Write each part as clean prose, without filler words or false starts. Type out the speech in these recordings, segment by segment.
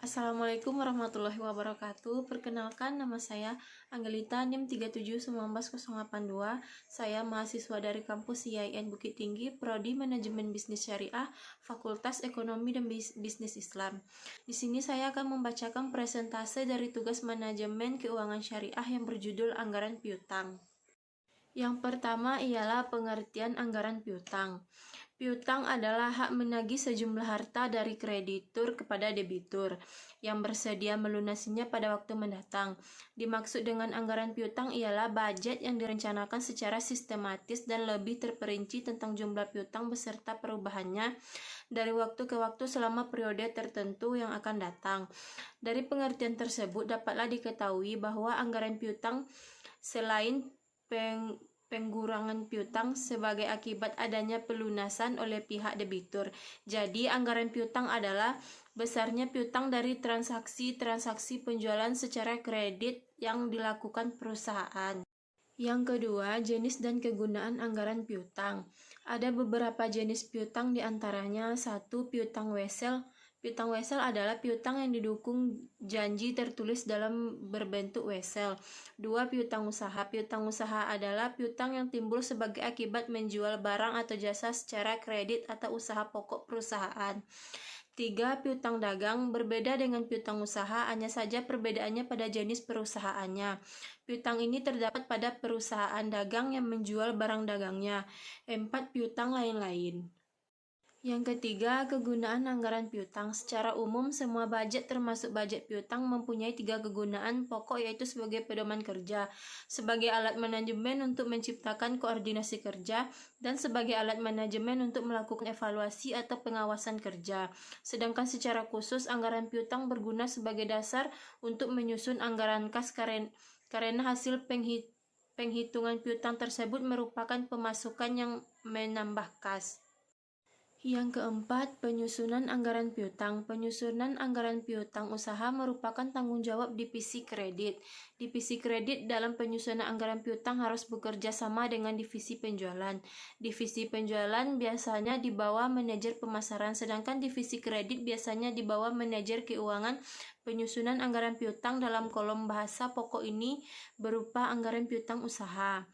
Assalamualaikum warahmatullahi wabarakatuh. Perkenalkan, nama saya Angelita, NIM 3719082. Saya mahasiswa dari kampus IAIN Bukit Tinggi, Prodi Manajemen Bisnis Syariah, Fakultas Ekonomi dan Bisnis Islam. Di sini saya akan membacakan presentase dari tugas manajemen keuangan syariah yang berjudul Anggaran Piutang. Yang pertama ialah pengertian anggaran piutang. Piutang adalah hak menagih sejumlah harta dari kreditur kepada debitur yang bersedia melunasinya pada waktu mendatang. Dimaksud dengan anggaran piutang ialah budget yang direncanakan secara sistematis dan lebih terperinci tentang jumlah piutang beserta perubahannya dari waktu ke waktu selama periode tertentu yang akan datang. Dari pengertian tersebut dapatlah diketahui bahwa anggaran piutang selain pengurangan piutang sebagai akibat adanya pelunasan oleh pihak debitur. Jadi, anggaran piutang adalah besarnya piutang dari transaksi penjualan secara kredit yang dilakukan perusahaan. Yang kedua, jenis dan kegunaan anggaran piutang. Ada beberapa jenis piutang, diantaranya 1. Piutang wesel. Piutang wesel adalah piutang yang didukung janji tertulis dalam berbentuk wesel. 2. Piutang usaha. Piutang usaha adalah piutang yang timbul sebagai akibat menjual barang atau jasa secara kredit atau usaha pokok perusahaan. 3. Piutang dagang. Berbeda dengan piutang usaha, hanya saja perbedaannya pada jenis perusahaannya. Piutang ini terdapat pada perusahaan dagang yang menjual barang dagangnya. 4. Piutang lain-lain. Yang ketiga, kegunaan anggaran piutang. Secara umum, semua budget termasuk budget piutang mempunyai 3 kegunaan pokok, yaitu sebagai pedoman kerja, sebagai alat manajemen untuk menciptakan koordinasi kerja, dan sebagai alat manajemen untuk melakukan evaluasi atau pengawasan kerja. Sedangkan secara khusus, anggaran piutang berguna sebagai dasar untuk menyusun anggaran kas karena hasil penghitungan piutang tersebut merupakan pemasukan yang menambah kas. Yang keempat, penyusunan anggaran piutang. Penyusunan anggaran piutang usaha merupakan tanggung jawab divisi kredit. Divisi kredit dalam penyusunan anggaran piutang harus bekerja sama dengan divisi penjualan. Divisi penjualan biasanya di bawah manajer pemasaran, sedangkan divisi kredit biasanya di bawah manajer keuangan. Penyusunan anggaran piutang dalam kolom bahasa pokok ini berupa anggaran piutang usaha.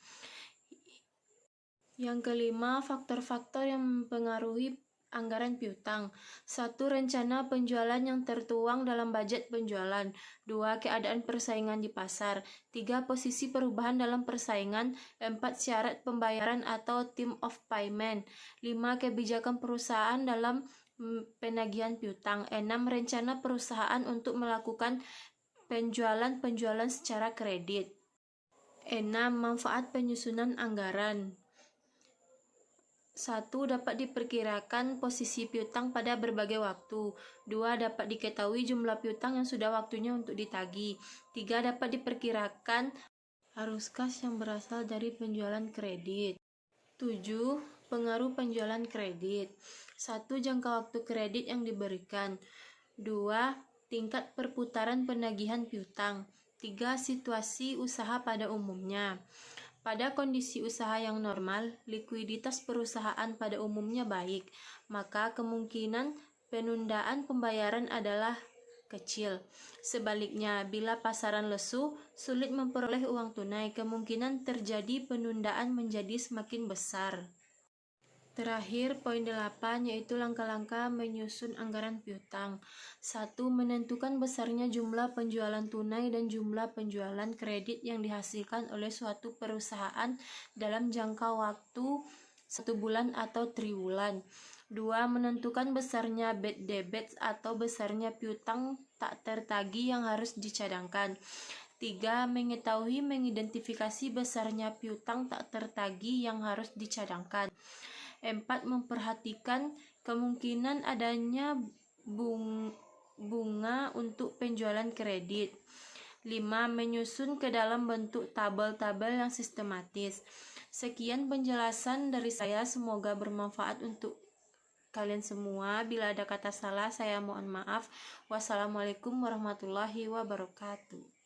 Yang kelima, faktor-faktor yang mempengaruhi anggaran piutang. 1. Rencana penjualan yang tertuang dalam budget penjualan. 2. Keadaan persaingan di pasar. 3. Posisi perubahan dalam persaingan. 4. Syarat pembayaran atau term of payment. 5. Kebijakan perusahaan dalam penagihan piutang. 6. Rencana perusahaan untuk melakukan penjualan secara kredit. 6. Manfaat penyusunan anggaran. 1. Dapat diperkirakan posisi piutang pada berbagai waktu. 2. Dapat diketahui jumlah piutang yang sudah waktunya untuk ditagih. 3. Dapat diperkirakan arus kas yang berasal dari penjualan kredit. 7. Pengaruh penjualan kredit. 1. Jangka waktu kredit yang diberikan. 2. Tingkat perputaran penagihan piutang. 3. Situasi usaha pada umumnya. Pada kondisi usaha yang normal, likuiditas perusahaan pada umumnya baik, maka kemungkinan penundaan pembayaran adalah kecil. Sebaliknya, bila pasaran lesu, sulit memperoleh uang tunai, kemungkinan terjadi penundaan menjadi semakin besar. Terakhir, poin 8, yaitu langkah-langkah menyusun anggaran piutang. 1. Menentukan besarnya jumlah penjualan tunai dan jumlah penjualan kredit yang dihasilkan oleh suatu perusahaan dalam jangka waktu 1 bulan atau triwulan. 2. Menentukan besarnya bad debits atau besarnya piutang tak tertagih yang harus dicadangkan. 3. Mengidentifikasi besarnya piutang tak tertagih yang harus dicadangkan. 4. Memperhatikan kemungkinan adanya bunga untuk penjualan kredit. 5. Menyusun ke dalam bentuk tabel-tabel yang sistematis. Sekian penjelasan dari saya, semoga bermanfaat untuk kalian semua. Bila ada kata salah, saya mohon maaf. Wassalamualaikum warahmatullahi wabarakatuh.